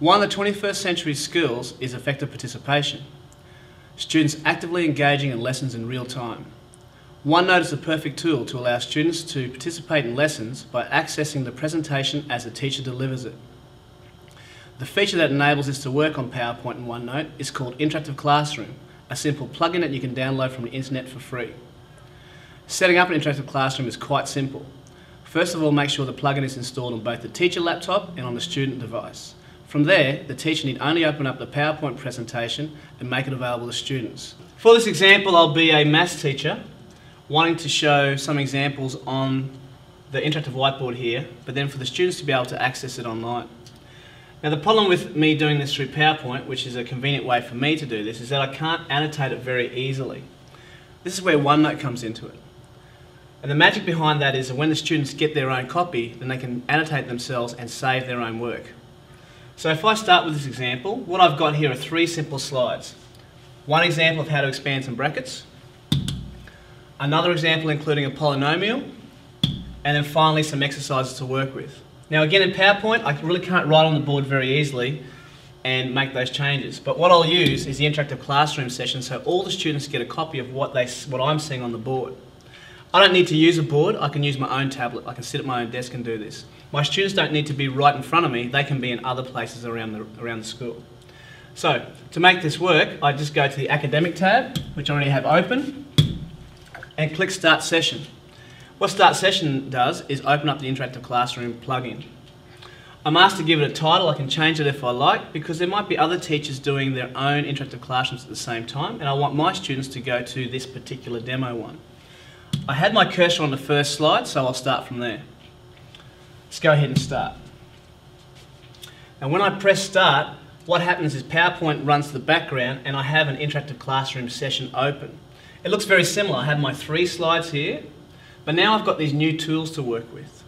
One of the 21st century skills is effective participation. Students actively engaging in lessons in real time. OneNote is the perfect tool to allow students to participate in lessons by accessing the presentation as the teacher delivers it. The feature that enables this to work on PowerPoint and OneNote is called Interactive Classroom, a simple plugin that you can download from the internet for free. Setting up an Interactive Classroom is quite simple. First of all, make sure the plugin is installed on both the teacher laptop and on the student device. From there, the teacher need only open up the PowerPoint presentation and make it available to students. For this example, I'll be a maths teacher wanting to show some examples on the interactive whiteboard here, but then for the students to be able to access it online. Now the problem with me doing this through PowerPoint, which is a convenient way for me to do this, is that I can't annotate it very easily. This is where OneNote comes into it. And the magic behind that is that when the students get their own copy, then they can annotate themselves and save their own work. So if I start with this example, what I've got here are 3 simple slides. One example of how to expand some brackets, another example including a polynomial, and then finally some exercises to work with. Now again, in PowerPoint, I really can't write on the board very easily and make those changes. But what I'll use is the interactive classroom session so all the students get a copy of what I'm seeing on the board. I don't need to use a board, I can use my own tablet. I can sit at my own desk and do this. My students don't need to be right in front of me, they can be in other places around the school. So, to make this work, I just go to the academic tab, which I already have open, and click Start Session. What Start Session does is open up the Interactive Classroom plugin. I'm asked to give it a title. I can change it if I like, because there might be other teachers doing their own interactive classrooms at the same time, and I want my students to go to this particular demo one. I had my cursor on the first slide, so I'll start from there. Let's go ahead and start. And when I press Start, what happens is PowerPoint runs to the background and I have an Interactive Classroom session open. It looks very similar. I have my 3 slides here, but now I've got these new tools to work with.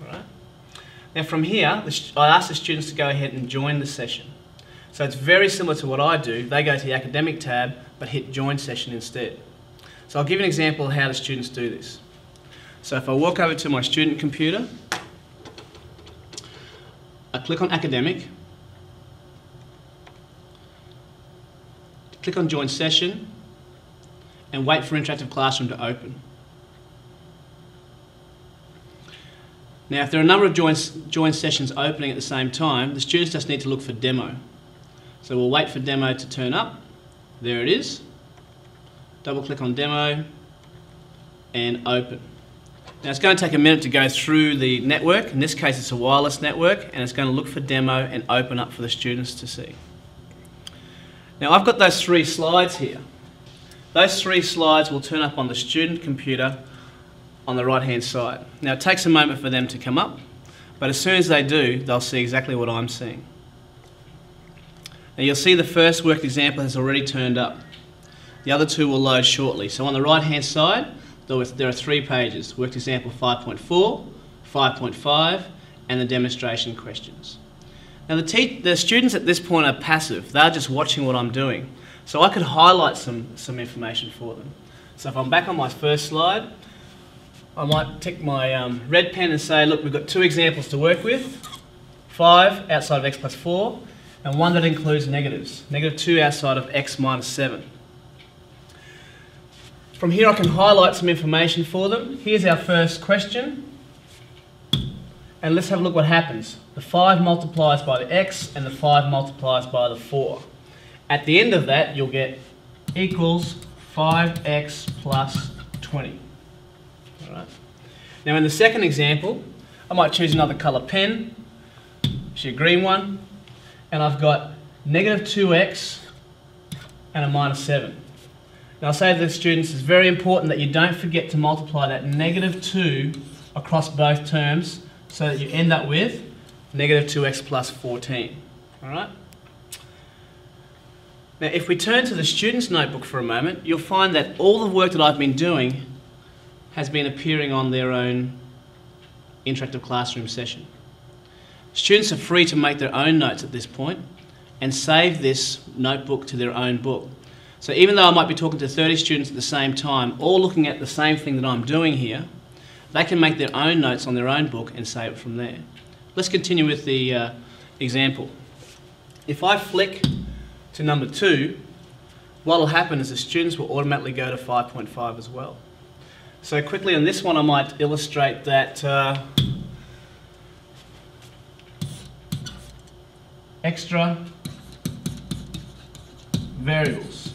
All right? Now from here, I ask the students to go ahead and join the session. So it's very similar to what I do. They go to the academic tab, but hit Join Session instead. So I'll give you an example of how the students do this. So if I walk over to my student computer, I click on Academic, click on Join Session, and wait for Interactive Classroom to open. Now if there are a number of join sessions opening at the same time, the students just need to look for Demo. So we'll wait for Demo to turn up. There it is. Double click on Demo and open. Now it's going to take a minute to go through the network. In this case it's a wireless network, and it's going to look for Demo and open up for the students to see. Now I've got those 3 slides here. Those 3 slides will turn up on the student computer on the right hand side. Now it takes a moment for them to come up, but as soon as they do, they'll see exactly what I'm seeing. Now you'll see the first worked example has already turned up. The other 2 will load shortly. So on the right hand side, there are 3 pages: worked example 5.4, 5.5, and the demonstration questions. Now the students at this point are passive. They're just watching what I'm doing. So I could highlight some information for them. So if I'm back on my first slide, I might take my red pen and say, look, we've got 2 examples to work with. 5 outside of x plus 4, and 1 that includes negatives. -2 outside of x minus 7. From here I can highlight some information for them. Here's our first question. And let's have a look what happens. The 5 multiplies by the x and the 5 multiplies by the 4. At the end of that you'll get equals 5x plus 20. All right. Now in the second example, I might choose another colour pen, actually a green one, and I've got -2x and a -7. Now I say to the students, it's very important that you don't forget to multiply that -2 across both terms so that you end up with -2x plus 14. All right? Now if we turn to the student's notebook for a moment, you'll find that all the work that I've been doing has been appearing on their own interactive classroom session. Students are free to make their own notes at this point and save this notebook to their own book. So even though I might be talking to 30 students at the same time, all looking at the same thing that I'm doing here, they can make their own notes on their own book and save it from there. Let's continue with the example. If I flick to number 2, what will happen is the students will automatically go to 5.5 as well. So quickly on this one I might illustrate that extra variables.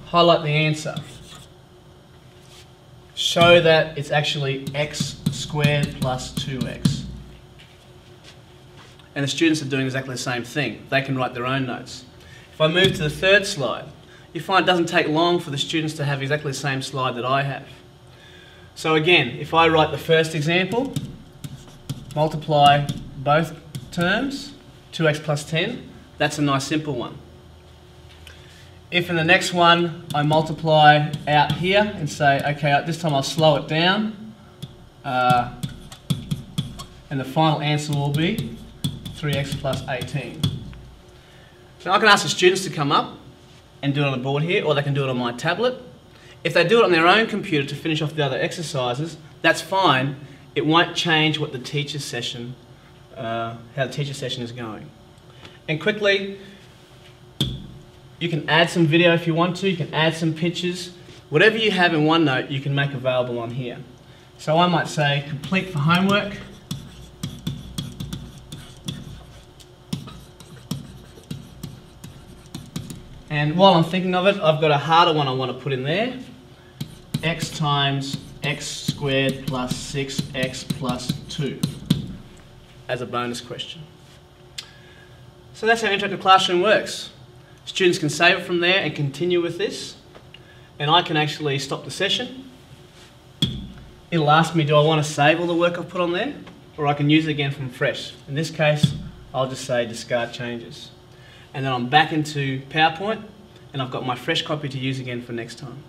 Highlight the answer. Show that it's actually x squared plus 2x. And the students are doing exactly the same thing. They can write their own notes. If I move to the third slide, you find it doesn't take long for the students to have exactly the same slide that I have. So again, if I write the first example, multiply both terms, 2x plus 10, that's a nice simple one. If in the next one I multiply out here and say, okay, this time I'll slow it down, and the final answer will be 3x plus 18. Now I can ask the students to come up and do it on the board here, or they can do it on my tablet. If they do it on their own computer to finish off the other exercises, that's fine. It won't change what the teacher's session, how the teacher's session is going. And quickly, you can add some video if you want to, you can add some pictures. Whatever you have in OneNote, you can make available on here. So I might say, complete for homework. And while I'm thinking of it, I've got a harder one I want to put in there. X times x squared plus 6x plus 2 as a bonus question. So that's how Interactive Classroom works. Students can save it from there and continue with this. And I can actually stop the session. It'll ask me, do I want to save all the work I've put on there? Or I can use it again from fresh. In this case, I'll just say discard changes. And then I'm back into PowerPoint and I've got my fresh copy to use again for next time.